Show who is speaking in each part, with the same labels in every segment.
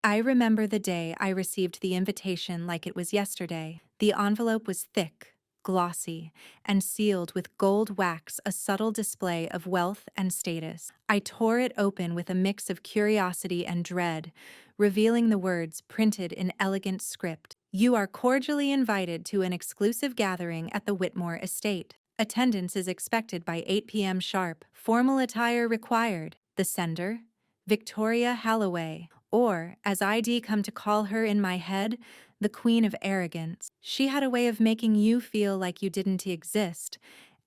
Speaker 1: I remember the day I received the invitation like it was yesterday. The envelope was thick, glossy, and sealed with gold wax, a subtle display of wealth and status. I tore it open with a mix of curiosity and dread, revealing the words printed in elegant script. You are cordially invited to an exclusive gathering at the Whitmore estate. Attendance is expected by 8 p.m. sharp. Formal attire required. The sender? Victoria Halloway, or, as I'd come to call her in my head, the Queen of Arrogance. She had a way of making you feel like you didn't exist,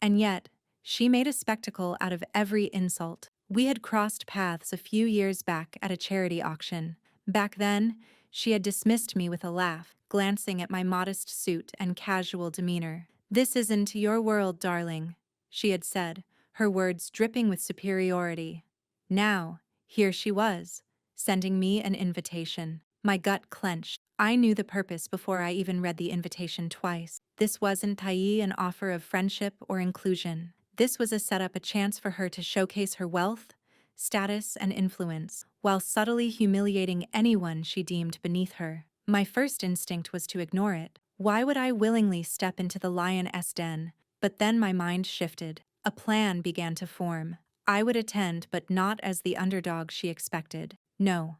Speaker 1: and yet, she made a spectacle out of every insult. We had crossed paths a few years back at a charity auction. Back then, she had dismissed me with a laugh, glancing at my modest suit and casual demeanor. "This isn't your world, darling," she had said, her words dripping with superiority. Now, here she was, sending me an invitation. My gut clenched. I knew the purpose before I even read the invitation twice. This wasn't an offer of friendship or inclusion. This was a setup, a chance for her to showcase her wealth, status, and influence, while subtly humiliating anyone she deemed beneath her. My first instinct was to ignore it. Why would I willingly step into the lioness den? But then my mind shifted. A plan began to form. I would attend, but not as the underdog she expected. No.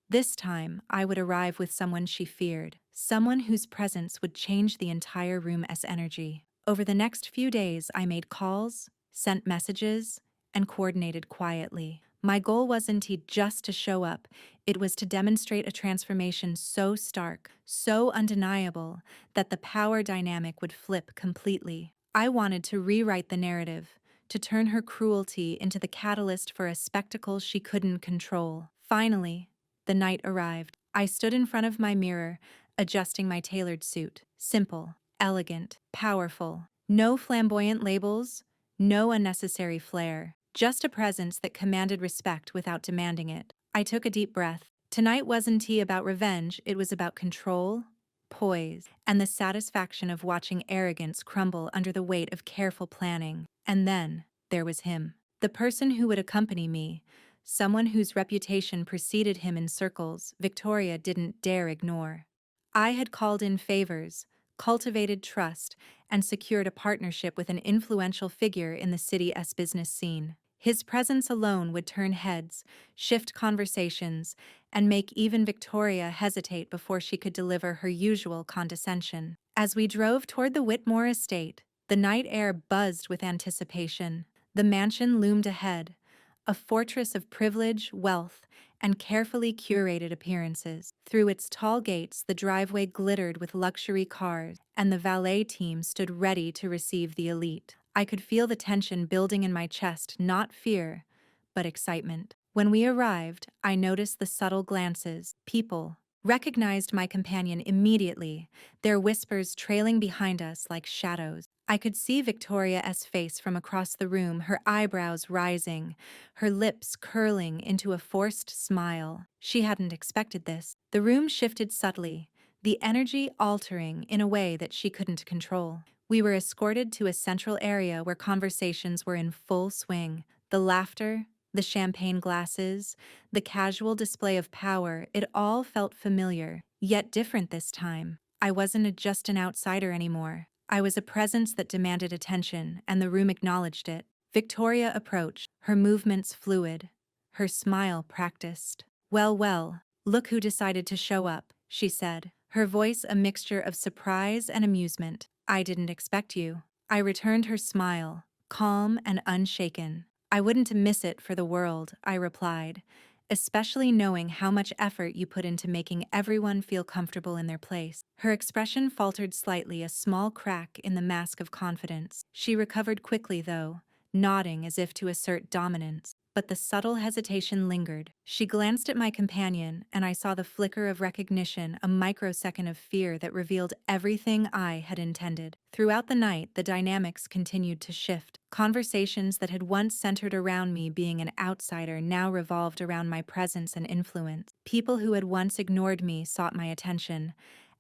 Speaker 1: This time, I would arrive with someone she feared, someone whose presence would change the entire room's energy. Over the next few days, I made calls, sent messages, and coordinated quietly. My goal wasn't just to show up, it was to demonstrate a transformation so stark, so undeniable, that the power dynamic would flip completely. I wanted to rewrite the narrative, to turn her cruelty into the catalyst for a spectacle she couldn't control. Finally, the night arrived. I stood in front of my mirror, adjusting my tailored suit. Simple, elegant, powerful. No flamboyant labels, no unnecessary flair. Just a presence that commanded respect without demanding it. I took a deep breath. Tonight wasn't about revenge, it was about control, poise, and the satisfaction of watching arrogance crumble under the weight of careful planning. And then, there was him. The person who would accompany me, someone whose reputation preceded him in circles Victoria didn't dare ignore. I had called in favors, cultivated trust, and secured a partnership with an influential figure in the city's business scene. His presence alone would turn heads, shift conversations, and make even Victoria hesitate before she could deliver her usual condescension. As we drove toward the Whitmore estate, the night air buzzed with anticipation. The mansion loomed ahead, a fortress of privilege, wealth, and carefully curated appearances. Through its tall gates, the driveway glittered with luxury cars, and the valet team stood ready to receive the elite. I could feel the tension building in my chest, not fear, but excitement. When we arrived, I noticed the subtle glances. People recognized my companion immediately, their whispers trailing behind us like shadows. I could see Victoria's face from across the room, her eyebrows rising, her lips curling into a forced smile. She hadn't expected this. The room shifted subtly, the energy altering in a way that she couldn't control. We were escorted to a central area where conversations were in full swing. The laughter, the champagne glasses, the casual display of power, it all felt familiar, yet different this time. I wasn't just an outsider anymore. I was a presence that demanded attention, and the room acknowledged it. Victoria approached, her movements fluid, her smile practiced. "Well, well, look who decided to show up," she said, her voice a mixture of surprise and amusement. "I didn't expect you." I returned her smile, calm and unshaken. "I wouldn't miss it for the world," I replied, "especially knowing how much effort you put into making everyone feel comfortable in their place." Her expression faltered slightly, a small crack in the mask of confidence. She recovered quickly, though, nodding as if to assert dominance. But the subtle hesitation lingered. She glanced at my companion, and I saw the flicker of recognition, a microsecond of fear that revealed everything I had intended. Throughout the night, the dynamics continued to shift. Conversations that had once centered around me being an outsider now revolved around my presence and influence. People who had once ignored me sought my attention,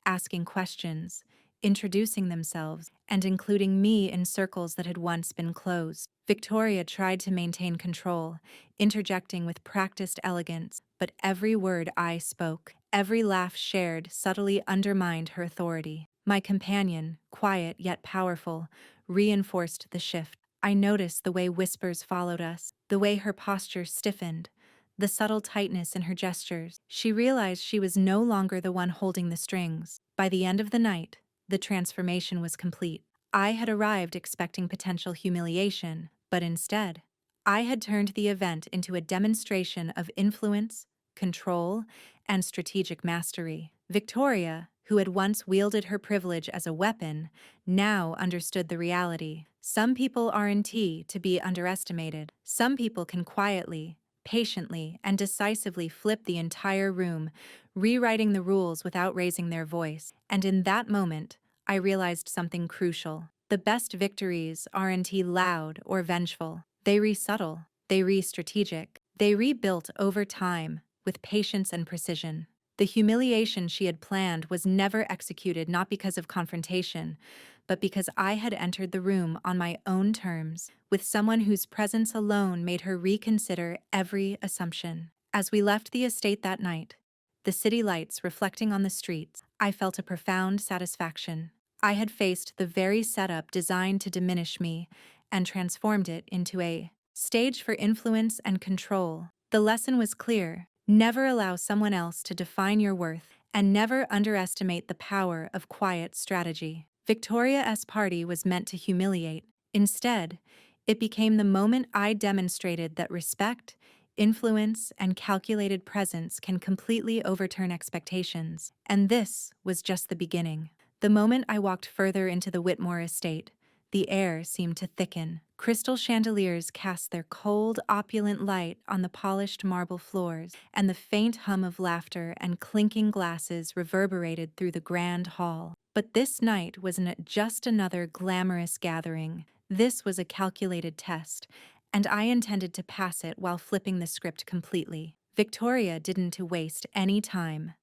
Speaker 1: asking questions, introducing themselves, and including me in circles that had once been closed. Victoria tried to maintain control, interjecting with practiced elegance, but every word I spoke, Every laugh shared subtly undermined her authority. My companion, quiet yet powerful, reinforced the shift. I noticed the way whispers followed us, the way her posture stiffened, the subtle tightness in her gestures. She realized she was no longer the one holding the strings. By the end of the night, the transformation was complete. I had arrived expecting potential humiliation, but instead, I had turned the event into a demonstration of influence, control, and strategic mastery. Victoria, who had once wielded her privilege as a weapon, now understood the reality. Some people aren't to be underestimated. Some people can quietly, patiently, and decisively flip the entire room, rewriting the rules without raising their voice. And in that moment, I realized something crucial. The best victories aren't loud or vengeful. They re-subtle, they re-strategic, they rebuilt over time, with patience and precision. The humiliation she had planned was never executed, not because of confrontation, but because I had entered the room on my own terms, with someone whose presence alone made her reconsider every assumption. As we left the estate that night, the city lights reflecting on the streets, I felt a profound satisfaction. I had faced the very setup designed to diminish me and transformed it into a stage for influence and control. The lesson was clear: never allow someone else to define your worth, and never underestimate the power of quiet strategy. Victoria's party was meant to humiliate. Instead, it became the moment I demonstrated that respect, influence, and calculated presence can completely overturn expectations. And this was just the beginning. The moment I walked further into the Whitmore estate, the air seemed to thicken. Crystal chandeliers cast their cold, opulent light on the polished marble floors, and the faint hum of laughter and clinking glasses reverberated through the grand hall. But this night wasn't just another glamorous gathering. This was a calculated test, and I intended to pass it while flipping the script completely. Victoria didn't waste any time.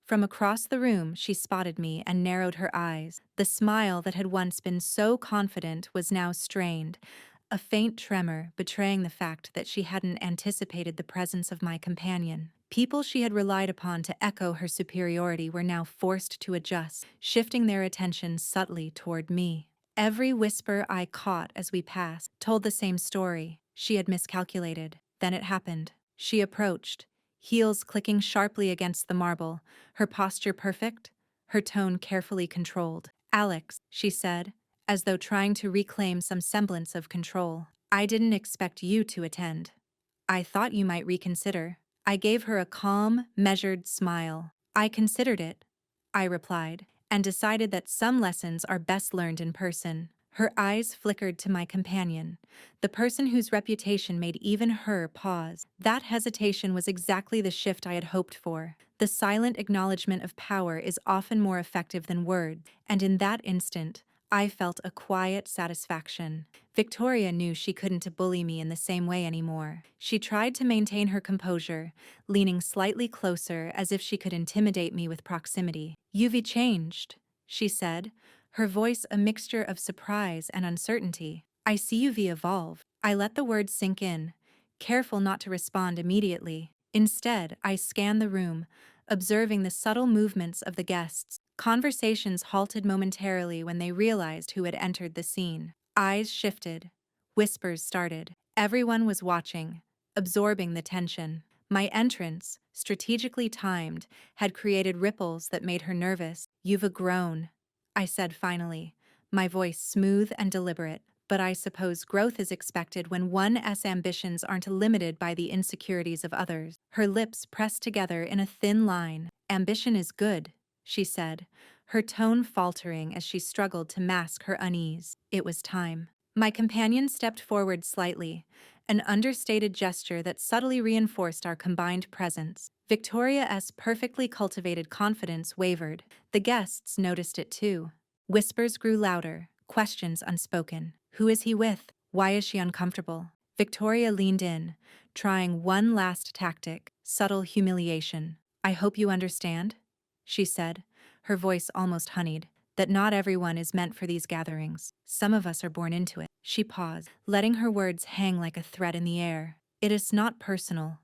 Speaker 1: From across the room, she spotted me and narrowed her eyes. The smile that had once been so confident was now strained, a faint tremor betraying the fact that she hadn't anticipated the presence of my companion. People she had relied upon to echo her superiority were now forced to adjust, shifting their attention subtly toward me. Every whisper I caught as we passed told the same story. She had miscalculated. Then it happened. She approached, heels clicking sharply against the marble, her posture perfect, her tone carefully controlled. "Alex," she said, as though trying to reclaim some semblance of control, "I didn't expect you to attend. I thought you might reconsider." I gave her a calm, measured smile. "I considered it," I replied, "and decided that some lessons are best learned in person." Her eyes flickered to my companion, the person whose reputation made even her pause. That hesitation was exactly the shift I had hoped for. The silent acknowledgement of power is often more effective than words, and in that instant, I felt a quiet satisfaction. Victoria knew she couldn't bully me in the same way anymore. She tried to maintain her composure, leaning slightly closer as if she could intimidate me with proximity. "You've changed," she said, her voice a mixture of surprise and uncertainty. "I see you've evolved." I let the words sink in, careful not to respond immediately. Instead, I scanned the room, observing the subtle movements of the guests. Conversations halted momentarily when they realized who had entered the scene. Eyes shifted. Whispers started. Everyone was watching, absorbing the tension. My entrance, strategically timed, had created ripples that made her nervous. "You've grown," I said finally, my voice smooth and deliberate. "But I suppose growth is expected when one's ambitions aren't limited by the insecurities of others." Her lips pressed together in a thin line. "Ambition is good," she said, her tone faltering as she struggled to mask her unease. It was time. My companion stepped forward slightly, an understated gesture that subtly reinforced our combined presence. Victoria's perfectly cultivated confidence wavered. The guests noticed it too. Whispers grew louder, questions unspoken. "Who is he with? Why is she uncomfortable?" Victoria leaned in, trying one last tactic: subtle humiliation. "I hope you understand," she said, her voice almost honeyed, "that not everyone is meant for these gatherings. Some of us are born into it." She paused, letting her words hang like a thread in the air. "It is not personal.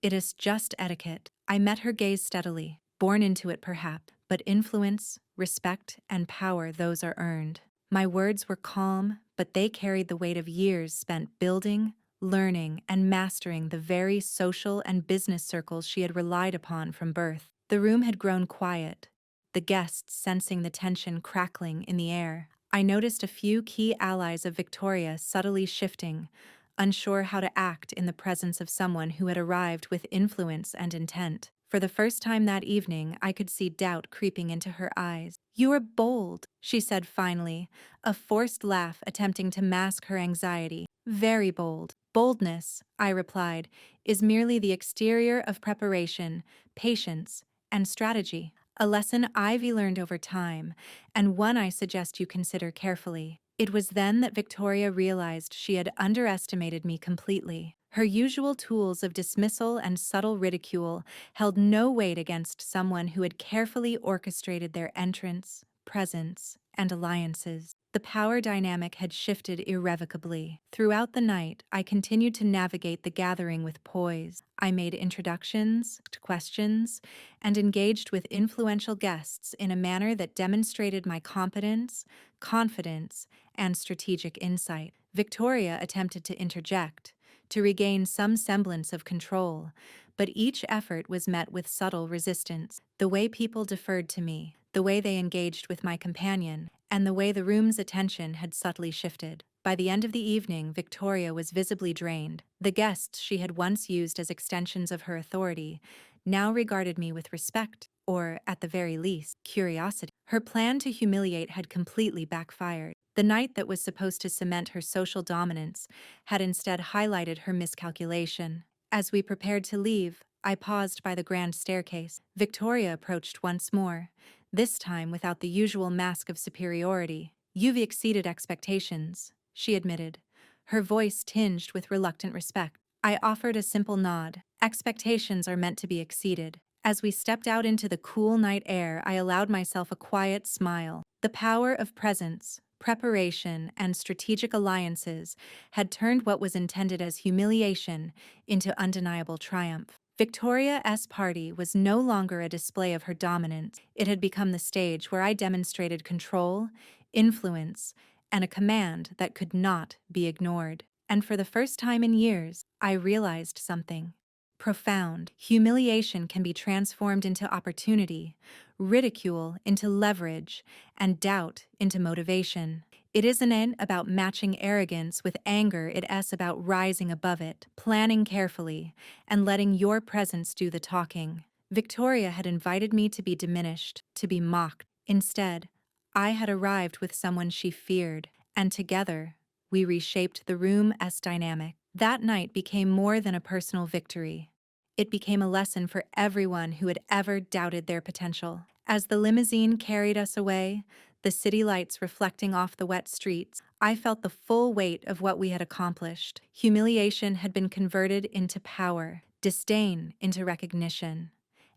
Speaker 1: It is just etiquette." I met her gaze steadily. born into it perhaps, but influence, respect, and power, those are earned. My words were calm, but they carried the weight of years spent building, learning, and mastering the very social and business circles she had relied upon from birth. The room had grown quiet, the guests sensing the tension crackling in the air. I noticed a few key allies of Victoria subtly shifting, unsure how to act in the presence of someone who had arrived with influence and intent. For the first time that evening, I could see doubt creeping into her eyes. "You are bold," she said finally, a forced laugh attempting to mask her anxiety. "Very bold." "Boldness," I replied, "is merely the exterior of preparation, patience, and strategy. A lesson Ivy learned over time, and one I suggest you consider carefully." It was then that Victoria realized she had underestimated me completely. Her usual tools of dismissal and subtle ridicule held no weight against someone who had carefully orchestrated their entrance, presence, and alliances. The power dynamic had shifted irrevocably. Throughout the night, I continued to navigate the gathering with poise. I made introductions, asked questions, and engaged with influential guests in a manner that demonstrated my competence, confidence, and strategic insight. Victoria attempted to interject, to regain some semblance of control, but each effort was met with subtle resistance. The way people deferred to me, the way they engaged with my companion, and the way the room's attention had subtly shifted. By the end of the evening, Victoria was visibly drained. The guests she had once used as extensions of her authority now regarded me with respect, or, at the very least, curiosity. Her plan to humiliate had completely backfired. The night that was supposed to cement her social dominance had instead highlighted her miscalculation. As we prepared to leave, I paused by the grand staircase. Victoria approached once more, this time without the usual mask of superiority. "You've exceeded expectations," she admitted, her voice tinged with reluctant respect. I offered a simple nod. Expectations are meant to be exceeded. As we stepped out into the cool night air, I allowed myself a quiet smile. The power of presence, preparation, and strategic alliances had turned what was intended as humiliation into undeniable triumph. Victoria's party was no longer a display of her dominance. It had become the stage where I demonstrated control, influence, and a command that could not be ignored. And for the first time in years, I realized something profound. Humiliation can be transformed into opportunity, ridicule into leverage, and doubt into motivation. It isn't about matching arrogance with anger, it's about rising above it, planning carefully, and letting your presence do the talking. Victoria had invited me to be diminished, to be mocked. Instead, I had arrived with someone she feared, and together, we reshaped the room's dynamic. That night became more than a personal victory. It became a lesson for everyone who had ever doubted their potential. As the limousine carried us away, the city lights reflecting off the wet streets, I felt the full weight of what we had accomplished. Humiliation had been converted into power, disdain into recognition.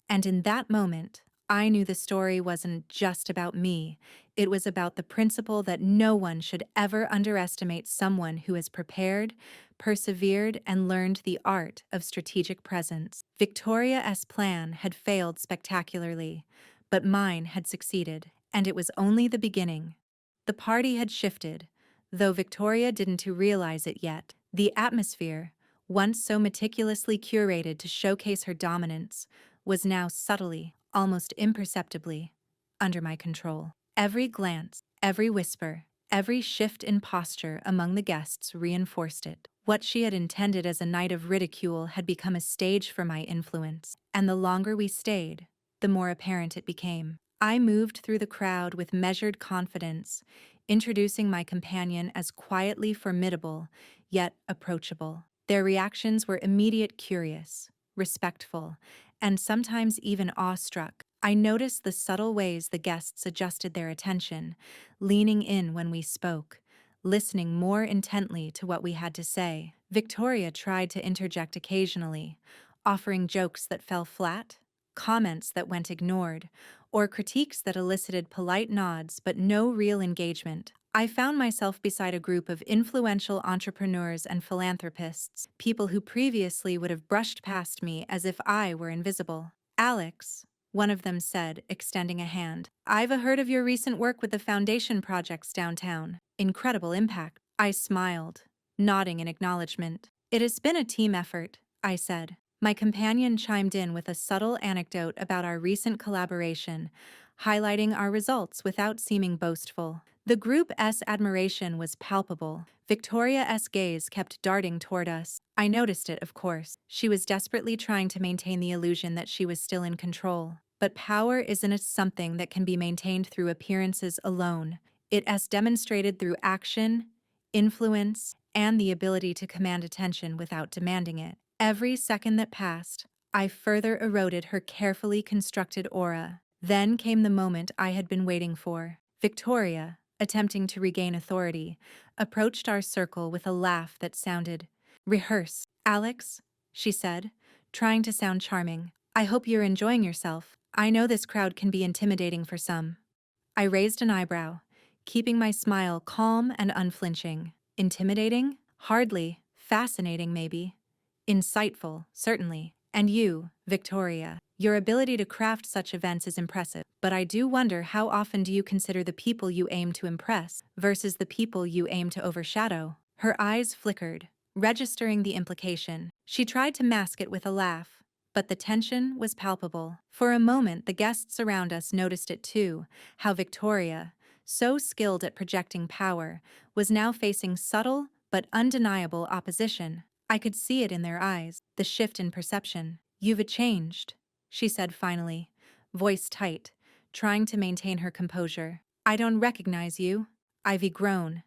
Speaker 1: And in that moment, I knew the story wasn't just about me. It was about the principle that no one should ever underestimate someone who has prepared, persevered, and learned the art of strategic presence. Victoria's plan had failed spectacularly, but mine had succeeded, and it was only the beginning. The party had shifted, though Victoria didn't realize it yet. The atmosphere, once so meticulously curated to showcase her dominance, was now subtly, almost imperceptibly, under my control. Every glance, every whisper, every shift in posture among the guests reinforced it. What she had intended as a night of ridicule had become a stage for my influence, and the longer we stayed, the more apparent it became. I moved through the crowd with measured confidence, introducing my companion as quietly formidable, yet approachable. Their reactions were immediate, curious, respectful, and sometimes even awestruck. I noticed the subtle ways the guests adjusted their attention, leaning in when we spoke, listening more intently to what we had to say. Victoria tried to interject occasionally, offering jokes that fell flat, comments that went ignored, or critiques that elicited polite nods but no real engagement. I found myself beside a group of influential entrepreneurs and philanthropists, people who previously would have brushed past me as if I were invisible. Alex, one of them said, extending a hand. "I've heard of your recent work with the foundation projects downtown. Incredible impact." I smiled, nodding in acknowledgement. "It has been a team effort," I said. My companion chimed in with a subtle anecdote about our recent collaboration, highlighting our results without seeming boastful. The group's admiration was palpable. Victoria's gaze kept darting toward us. I noticed it, of course. She was desperately trying to maintain the illusion that she was still in control. But power isn't something that can be maintained through appearances alone. It is demonstrated through action, influence, and the ability to command attention without demanding it. Every second that passed, I further eroded her carefully constructed aura. Then came the moment I had been waiting for. Victoria, attempting to regain authority, approached our circle with a laugh that sounded rehearsed. "Alex," she said, trying to sound charming, "I hope you're enjoying yourself. I know this crowd can be intimidating for some." I raised an eyebrow, keeping my smile calm and unflinching. Intimidating? Hardly. Fascinating, maybe. Insightful, certainly. And you, Victoria, your ability to craft such events is impressive. But I do wonder, how often do you consider the people you aim to impress versus the people you aim to overshadow? Her eyes flickered, registering the implication. She tried to mask it with a laugh, but the tension was palpable. For a moment, the guests around us noticed it too, how Victoria, so skilled at projecting power, was now facing subtle but undeniable opposition. I could see it in their eyes, the shift in perception. "You've changed," she said finally, voice tight, trying to maintain her composure. "I don't recognize you." Ivy groaned.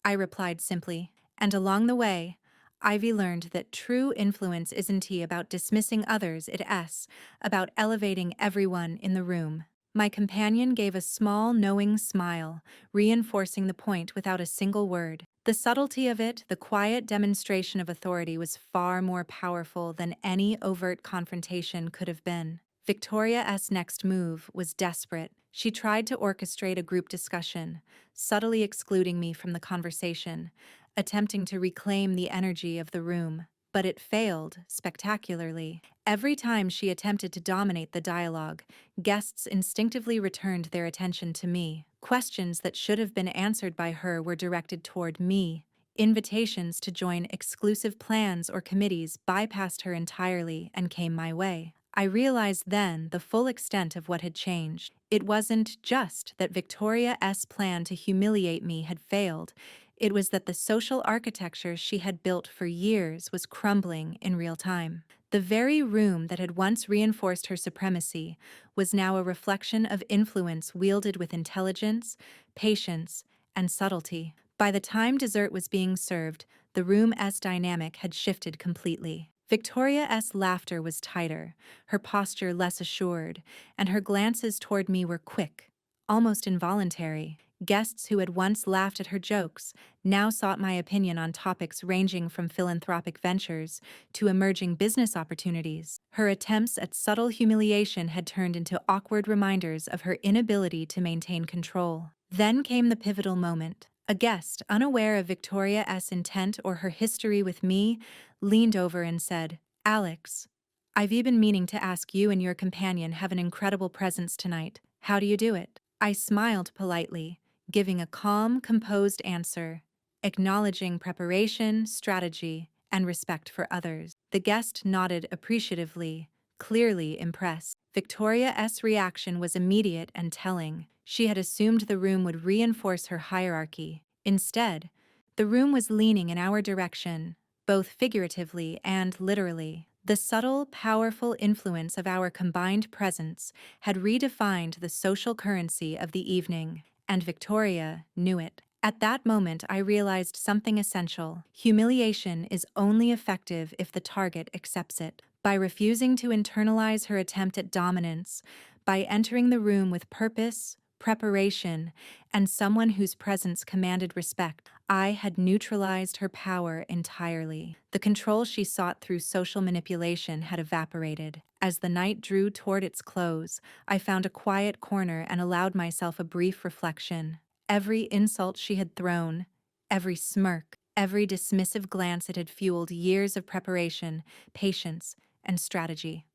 Speaker 1: I replied simply, and along the way, Ivy learned that true influence isn't about dismissing others, it's about elevating everyone in the room. My companion gave a small, knowing smile, reinforcing the point without a single word. The subtlety of it, the quiet demonstration of authority, was far more powerful than any overt confrontation could have been. Victoria's next move was desperate. She tried to orchestrate a group discussion, subtly excluding me from the conversation, attempting to reclaim the energy of the room. But it failed spectacularly. Every time she attempted to dominate the dialogue, guests instinctively returned their attention to me. Questions that should have been answered by her were directed toward me. Invitations to join exclusive plans or committees bypassed her entirely and came my way. I realized then the full extent of what had changed. It wasn't just that Victoria's plan to humiliate me had failed. It was that the social architecture she had built for years was crumbling in real time. The very room that had once reinforced her supremacy was now a reflection of influence wielded with intelligence, patience, and subtlety. By the time dessert was being served, the room's dynamic had shifted completely. Victoria's laughter was tighter, her posture less assured, and her glances toward me were quick, almost involuntary. Guests who had once laughed at her jokes now sought my opinion on topics ranging from philanthropic ventures to emerging business opportunities. Her attempts at subtle humiliation had turned into awkward reminders of her inability to maintain control. Then came the pivotal moment. A guest, unaware of Victoria's intent or her history with me, leaned over and said, "Alex, I've been meaning to ask you and your companion have an incredible presence tonight. How do you do it?" I smiled politely, giving a calm, composed answer, acknowledging preparation, strategy, and respect for others. The guest nodded appreciatively, clearly impressed. Victoria's reaction was immediate and telling. She had assumed the room would reinforce her hierarchy. Instead, the room was leaning in our direction, both figuratively and literally. The subtle, powerful influence of our combined presence had redefined the social currency of the evening, and Victoria knew it. At that moment, I realized something essential. Humiliation is only effective if the target accepts it. By refusing to internalize her attempt at dominance, by entering the room with purpose, preparation, and someone whose presence commanded respect, I had neutralized her power entirely. The control she sought through social manipulation had evaporated. As the night drew toward its close, I found a quiet corner and allowed myself a brief reflection. Every insult she had thrown, every smirk, every dismissive glance, it had fueled years of preparation, patience, and strategy.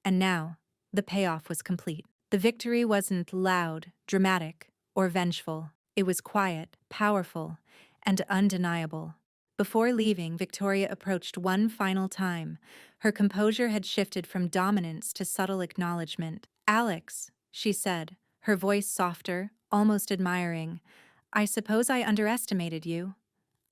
Speaker 1: And now, The payoff was complete. The victory wasn't loud, dramatic, or vengeful. It was quiet, powerful, and undeniable. Before leaving, Victoria approached one final time. Her composure had shifted from dominance to subtle acknowledgement. "Alex," she said, her voice softer, almost admiring, "I suppose I underestimated you."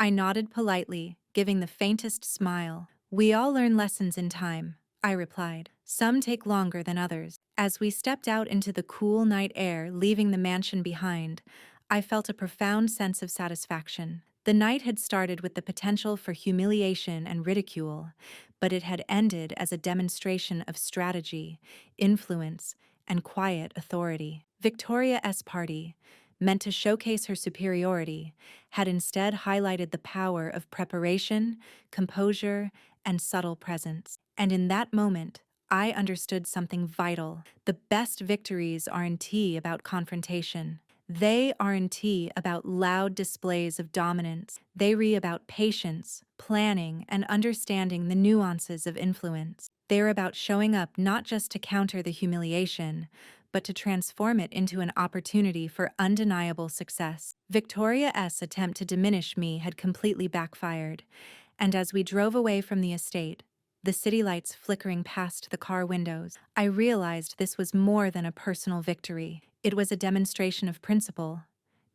Speaker 1: I nodded politely, giving the faintest smile. "We all learn lessons in time," I replied. "Some take longer than others." As we stepped out into the cool night air, leaving the mansion behind, I felt a profound sense of satisfaction. The night had started with the potential for humiliation and ridicule, but it had ended as a demonstration of strategy, influence, and quiet authority. Victoria's party, meant to showcase her superiority, had instead highlighted the power of preparation, composure, and subtle presence. And in that moment, I understood something vital. The best victories aren't about confrontation. They aren't about loud displays of dominance. They are about patience, planning, and understanding the nuances of influence. They're about showing up not just to counter the humiliation, but to transform it into an opportunity for undeniable success. Victoria's attempt to diminish me had completely backfired, and as we drove away from the estate, the city lights flickering past the car windows, I realized this was more than a personal victory. It was a demonstration of principle.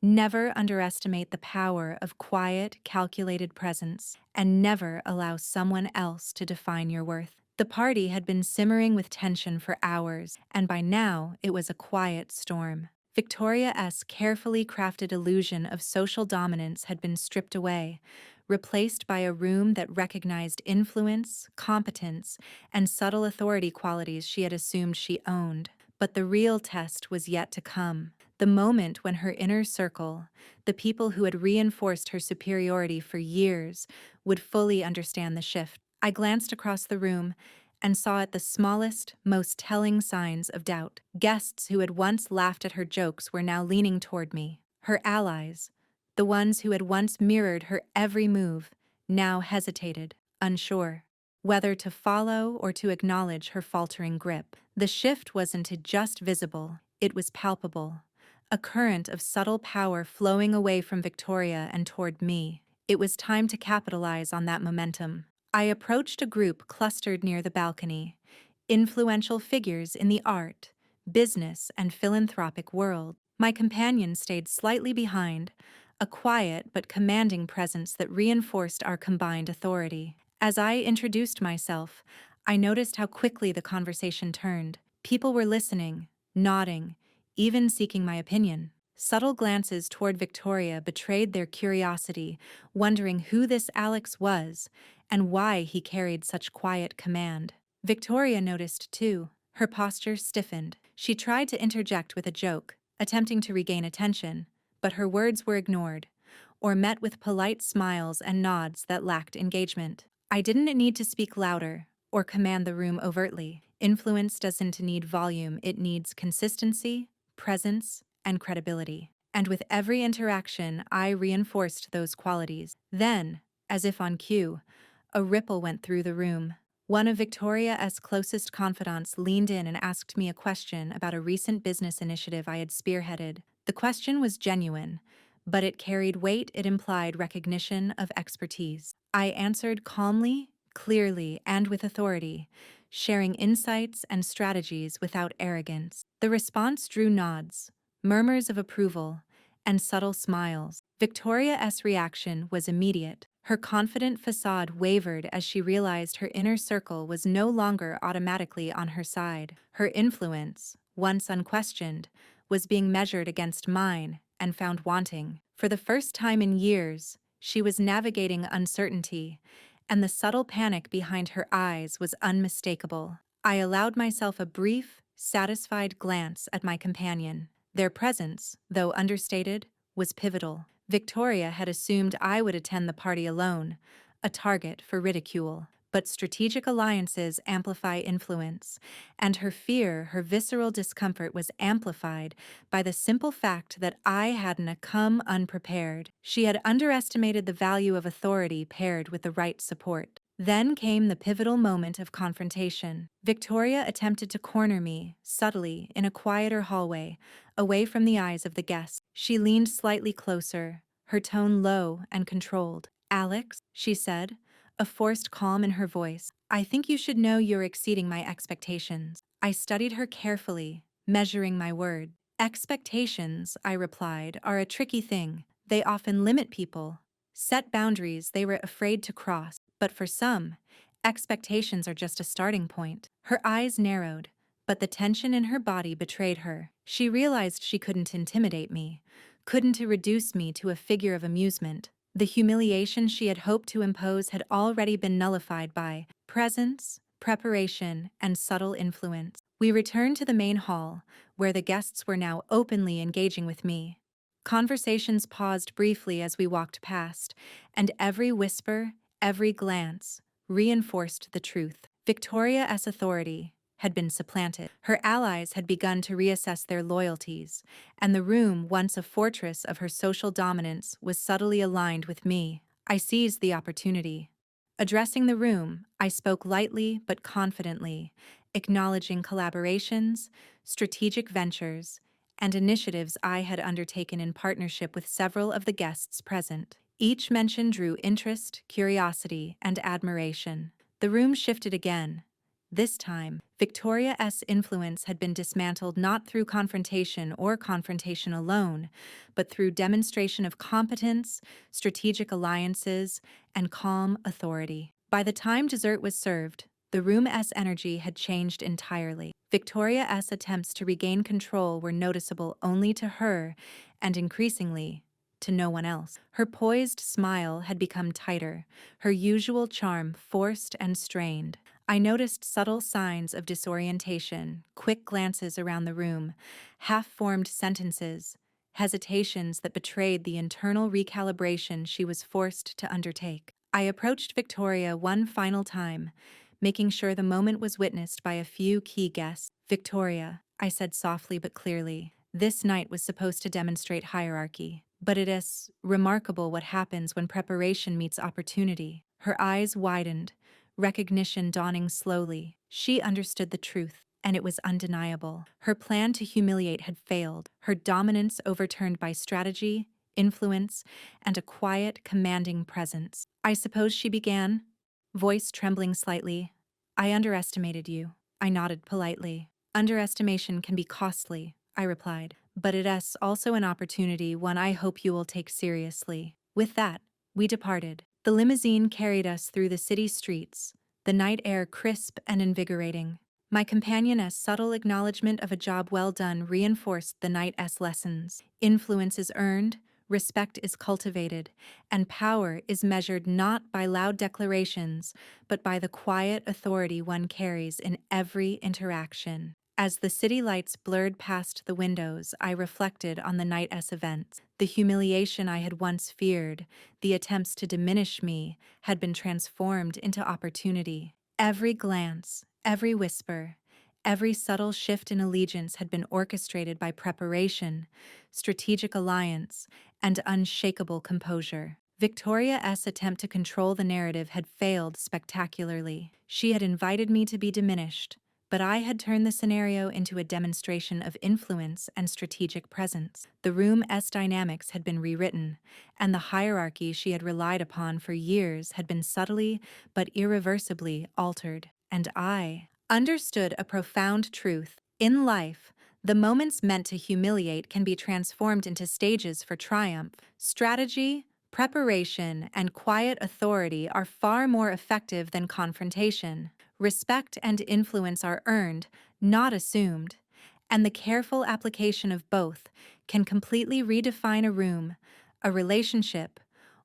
Speaker 1: Never underestimate the power of quiet, calculated presence, and never allow someone else to define your worth. The party had been simmering with tension for hours, and by now it was a quiet storm. Victoria's carefully crafted illusion of social dominance had been stripped away, replaced by a room that recognized influence, competence, and subtle authority qualities she had assumed she owned. But the real test was yet to come. The moment when her inner circle, the people who had reinforced her superiority for years, would fully understand the shift. I glanced across the room and saw at the smallest, most telling signs of doubt. Guests who had once laughed at her jokes were now leaning toward me. Her allies, the ones who had once mirrored her every move, now hesitated, unsure whether to follow or to acknowledge her faltering grip. The shift wasn't just visible, it was palpable. A current of subtle power flowing away from Victoria and toward me. It was time to capitalize on that momentum. I approached a group clustered near the balcony, influential figures in the art, business, and philanthropic world. My companion stayed slightly behind, a quiet but commanding presence that reinforced our combined authority. As I introduced myself, I noticed how quickly the conversation turned. People were listening, nodding, even seeking my opinion. Subtle glances toward Victoria betrayed their curiosity, wondering who this Alex was and why he carried such quiet command. Victoria noticed too. Her posture stiffened. She tried to interject with a joke, attempting to regain attention, but her words were ignored, or met with polite smiles and nods that lacked engagement. I didn't need to speak louder or command the room overtly. Influence doesn't need volume, it needs consistency, presence, and credibility. And with every interaction, I reinforced those qualities. Then, as if on cue, a ripple went through the room. One of Victoria's closest confidants leaned in and asked me a question about a recent business initiative I had spearheaded. The question was genuine, but it carried weight. It implied recognition of expertise. I answered calmly, clearly, and with authority, sharing insights and strategies without arrogance. The response drew nods, murmurs of approval, and subtle smiles. Victoria's reaction was immediate. Her confident facade wavered as she realized her inner circle was no longer automatically on her side. Her influence, once unquestioned, was being measured against mine and found wanting. For the first time in years, she was navigating uncertainty, and the subtle panic behind her eyes was unmistakable. I allowed myself a brief, satisfied glance at my companion. Their presence, though understated, was pivotal. Victoria had assumed I would attend the party alone, a target for ridicule. But strategic alliances amplify influence, and her visceral discomfort was amplified by the simple fact that I hadn't come unprepared. She had underestimated the value of authority paired with the right support. Then came the pivotal moment of confrontation. Victoria attempted to corner me, subtly, in a quieter hallway, away from the eyes of the guests. She leaned slightly closer, her tone low and controlled. "Alex," she said, a forced calm in her voice, "I think you should know you're exceeding my expectations." I studied her carefully, measuring my word. "Expectations," I replied, "are a tricky thing. They often limit people, set boundaries they were afraid to cross. But for some, expectations are just a starting point." Her eyes narrowed, but the tension in her body betrayed her. She realized she couldn't intimidate me, couldn't reduce me to a figure of amusement. The humiliation she had hoped to impose had already been nullified by presence, preparation, and subtle influence. We returned to the main hall, where the guests were now openly engaging with me. Conversations paused briefly as we walked past, and every whisper, every glance, reinforced the truth. Victoria's authority had been supplanted. Her allies had begun to reassess their loyalties, and the room, once a fortress of her social dominance, was subtly aligned with me. I seized the opportunity. Addressing the room, I spoke lightly but confidently, acknowledging collaborations, strategic ventures, and initiatives I had undertaken in partnership with several of the guests present. Each mention drew interest, curiosity, and admiration. The room shifted again. This time, Victoria's influence had been dismantled not through confrontation or confrontation alone, but through demonstration of competence, strategic alliances, and calm authority. By the time dessert was served, the room's energy had changed entirely. Victoria's attempts to regain control were noticeable only to her, and increasingly, to no one else. Her poised smile had become tighter, her usual charm forced and strained. I noticed subtle signs of disorientation, quick glances around the room, half-formed sentences, hesitations that betrayed the internal recalibration she was forced to undertake. I approached Victoria one final time, making sure the moment was witnessed by a few key guests. "Victoria," I said softly but clearly, "this night was supposed to demonstrate hierarchy. But it is remarkable what happens when preparation meets opportunity." Her eyes widened, recognition dawning slowly. She understood the truth, and it was undeniable. Her plan to humiliate had failed, her dominance overturned by strategy, influence, and a quiet, commanding presence. "I suppose," she began, voice trembling slightly, "I underestimated you." I nodded politely. "Underestimation can be costly," I replied, "but it is also an opportunity, one I hope you will take seriously." With that, we departed. The limousine carried us through the city streets, the night air crisp and invigorating. My companion's subtle acknowledgement of a job well done reinforced the night's lessons. Influence is earned, respect is cultivated, and power is measured not by loud declarations, but by the quiet authority one carries in every interaction. As the city lights blurred past the windows, I reflected on the night's events. The humiliation I had once feared, the attempts to diminish me, had been transformed into opportunity. Every glance, every whisper, every subtle shift in allegiance had been orchestrated by preparation, strategic alliance, and unshakable composure. Victoria's attempt to control the narrative had failed spectacularly. She had invited me to be diminished, but I had turned the scenario into a demonstration of influence and strategic presence. The room's dynamics had been rewritten, and the hierarchy she had relied upon for years had been subtly but irreversibly altered. And I understood a profound truth. In life, the moments meant to humiliate can be transformed into stages for triumph. Strategy, preparation, and quiet authority are far more effective than confrontation. Respect and influence are earned, not assumed, and the careful application of both can completely redefine a room, a relationship,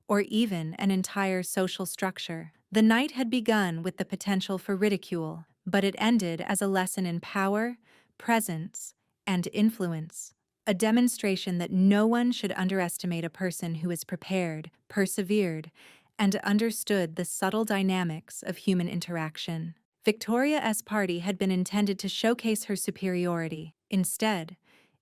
Speaker 1: or even an entire social structure. The night had begun with the potential for ridicule, but it ended as a lesson in power, presence, and influence. A demonstration that no one should underestimate a person who is prepared, persevered, and understood the subtle dynamics of human interaction. Victoria's party had been intended to showcase her superiority. Instead,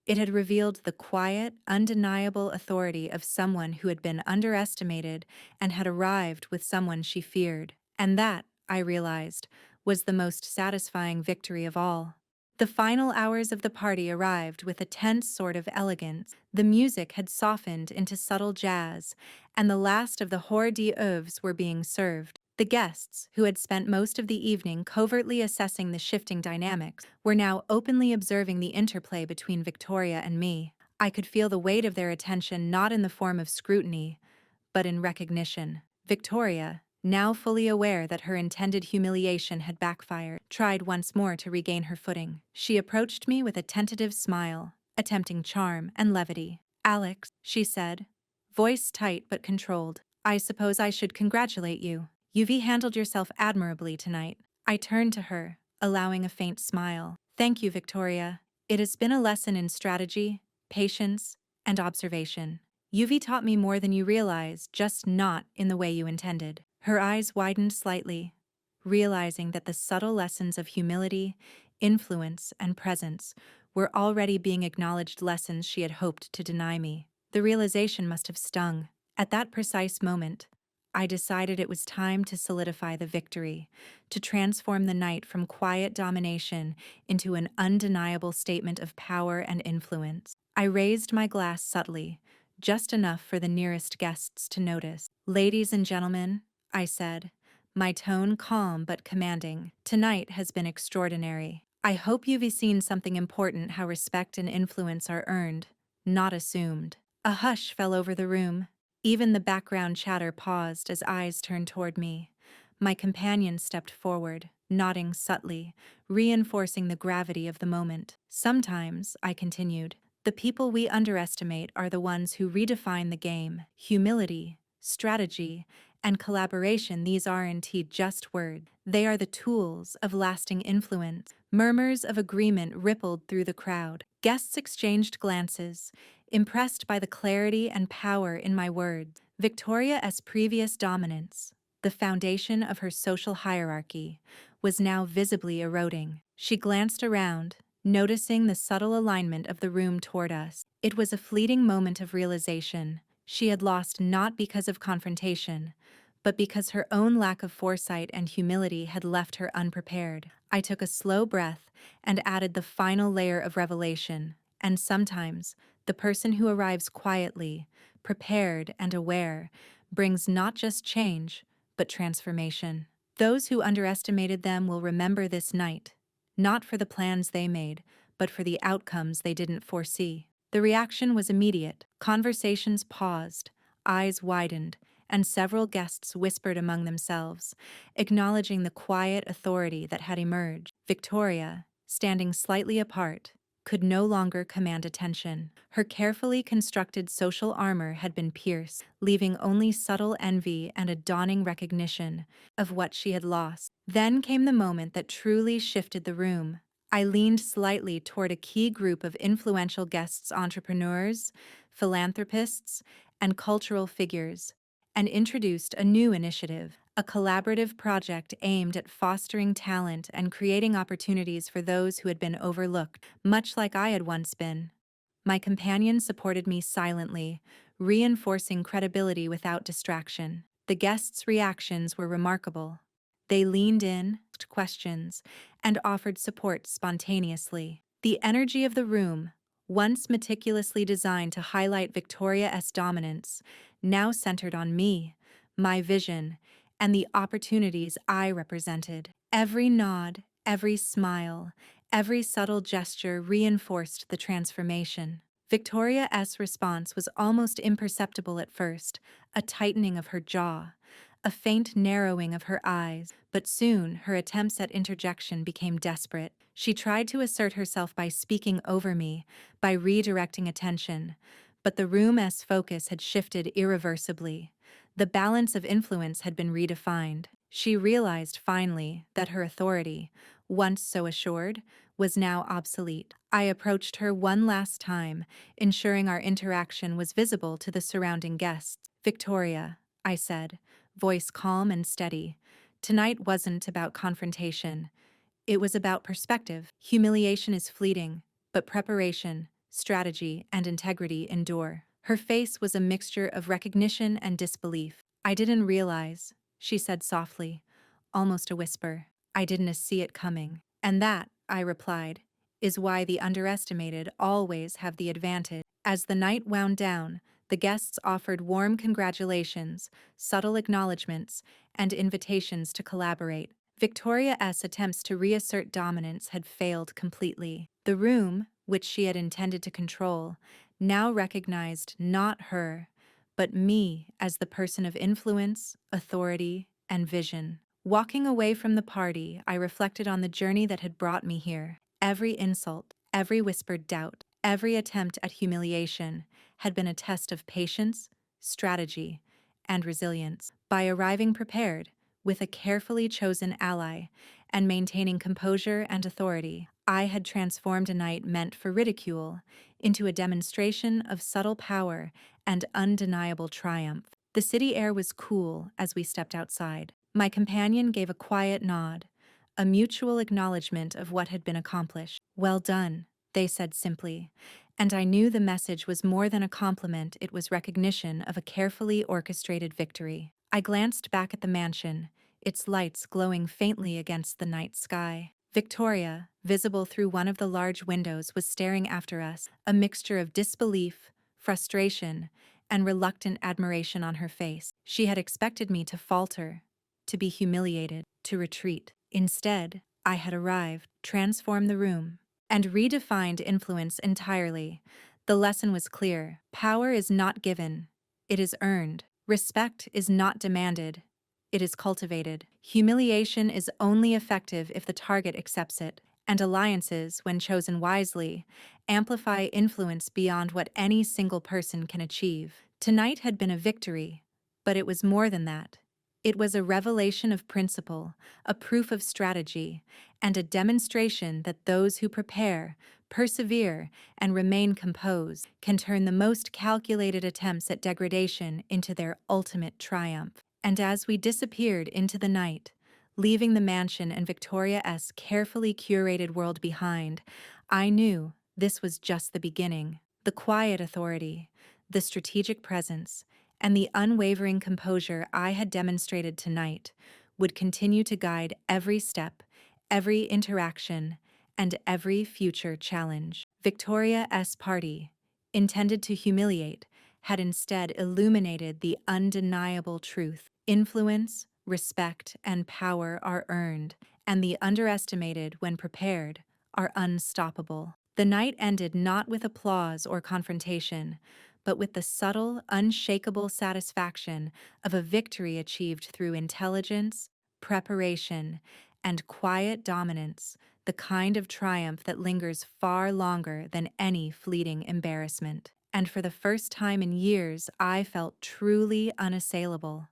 Speaker 1: it had revealed the quiet, undeniable authority of someone who had been underestimated and had arrived with someone she feared. And that, I realized, was the most satisfying victory of all. The final hours of the party arrived with a tense sort of elegance. The music had softened into subtle jazz, and the last of the hors d'oeuvres were being served. The guests, who had spent most of the evening covertly assessing the shifting dynamics, were now openly observing the interplay between Victoria and me. I could feel the weight of their attention not in the form of scrutiny, but in recognition. Victoria, now fully aware that her intended humiliation had backfired, tried once more to regain her footing. She approached me with a tentative smile, attempting charm and levity. "Alex," she said, voice tight but controlled, "I suppose I should congratulate you. You've handled yourself admirably tonight." I turned to her, allowing a faint smile. "Thank you, Victoria. It has been a lesson in strategy, patience, and observation. You've taught me more than you realize, just not in the way you intended." Her eyes widened slightly, realizing that the subtle lessons of humility, influence, and presence were already being acknowledged lessons she had hoped to deny me. The realization must have stung. At that precise moment, I decided it was time to solidify the victory, to transform the night from quiet domination into an undeniable statement of power and influence. I raised my glass subtly, just enough for the nearest guests to notice. "Ladies and gentlemen," I said, my tone calm but commanding, "tonight has been extraordinary. I hope you've seen something important: how respect and influence are earned, not assumed." A hush fell over the room. Even the background chatter paused as eyes turned toward me. My companion stepped forward, nodding subtly, reinforcing the gravity of the moment. "Sometimes," I continued, "the people we underestimate are the ones who redefine the game. Humility, strategy, and collaboration, these aren't just words. They are the tools of lasting influence." Murmurs of agreement rippled through the crowd. Guests exchanged glances, impressed by the clarity and power in my words. Victoria's previous dominance, the foundation of her social hierarchy, was now visibly eroding. She glanced around, noticing the subtle alignment of the room toward us. It was a fleeting moment of realization. She had lost not because of confrontation, but because her own lack of foresight and humility had left her unprepared. I took a slow breath and added the final layer of revelation. And sometimes, the person who arrives quietly, prepared, and aware brings not just change, but transformation. Those who underestimated them will remember this night, not for the plans they made, but for the outcomes they didn't foresee. The reaction was immediate. Conversations paused, eyes widened, and several guests whispered among themselves, acknowledging the quiet authority that had emerged. Victoria, standing slightly apart, could no longer command attention. Her carefully constructed social armor had been pierced, leaving only subtle envy and a dawning recognition of what she had lost. Then came the moment that truly shifted the room. I leaned slightly toward a key group of influential guests, entrepreneurs, philanthropists, and cultural figures, and introduced a new initiative, a collaborative project aimed at fostering talent and creating opportunities for those who had been overlooked, much like I had once been. My companion supported me silently, reinforcing credibility without distraction. The guests' reactions were remarkable. They leaned in, asked questions, and offered support spontaneously. The energy of the room, once meticulously designed to highlight Victoria's dominance, now centered on me, my vision, and the opportunities I represented. Every nod, every smile, every subtle gesture reinforced the transformation. Victoria's response was almost imperceptible at first, a tightening of her jaw, a faint narrowing of her eyes, but soon her attempts at interjection became desperate. She tried to assert herself by speaking over me, by redirecting attention, but the room's focus had shifted irreversibly. The balance of influence had been redefined. She realized finally that her authority, once so assured, was now obsolete. I approached her one last time, ensuring our interaction was visible to the surrounding guests. "Victoria," I said, voice calm and steady, "tonight wasn't about confrontation. It was about perspective. Humiliation is fleeting, but preparation, strategy, and integrity endure." Her face was a mixture of recognition and disbelief. "I didn't realize," she said softly, almost a whisper. I didn't see it coming. And that, I replied, is why the underestimated always have the advantage. As the night wound down, the guests offered warm congratulations, subtle acknowledgments, and invitations to collaborate. Victoria's attempts to reassert dominance had failed completely. The room, which she had intended to control, now recognized not her, but me as the person of influence, authority, and vision. Walking away from the party, I reflected on the journey that had brought me here. Every insult, every whispered doubt, every attempt at humiliation had been a test of patience, strategy, and resilience. By arriving prepared, with a carefully chosen ally, and maintaining composure and authority, I had transformed a night meant for ridicule into a demonstration of subtle power and undeniable triumph. The city air was cool as we stepped outside. My companion gave a quiet nod, a mutual acknowledgement of what had been accomplished. "Well done," they said simply, and I knew the message was more than a compliment, it was recognition of a carefully orchestrated victory. I glanced back at the mansion, its lights glowing faintly against the night sky. Victoria, visible through one of the large windows, was staring after us, a mixture of disbelief, frustration, and reluctant admiration on her face. She had expected me to falter, to be humiliated, to retreat. Instead, I had arrived, transformed the room, and redefined influence entirely. The lesson was clear. Power is not given, it is earned. Respect is not demanded, it is cultivated. Humiliation is only effective if the target accepts it, and alliances, when chosen wisely, amplify influence beyond what any single person can achieve. Tonight had been a victory, but it was more than that. It was a revelation of principle, a proof of strategy, and a demonstration that those who prepare, persevere, and remain composed can turn the most calculated attempts at degradation into their ultimate triumph. And as we disappeared into the night, leaving the mansion and Victoria's carefully curated world behind, I knew this was just the beginning. The quiet authority, the strategic presence, and the unwavering composure I had demonstrated tonight would continue to guide every step, every interaction, and every future challenge. Victoria's party, intended to humiliate, had instead illuminated the undeniable truth. Influence, respect, and power are earned, and the underestimated, when prepared, are unstoppable. The night ended not with applause or confrontation, but with the subtle, unshakable satisfaction of a victory achieved through intelligence, preparation, and quiet dominance, the kind of triumph that lingers far longer than any fleeting embarrassment. And for the first time in years, I felt truly unassailable.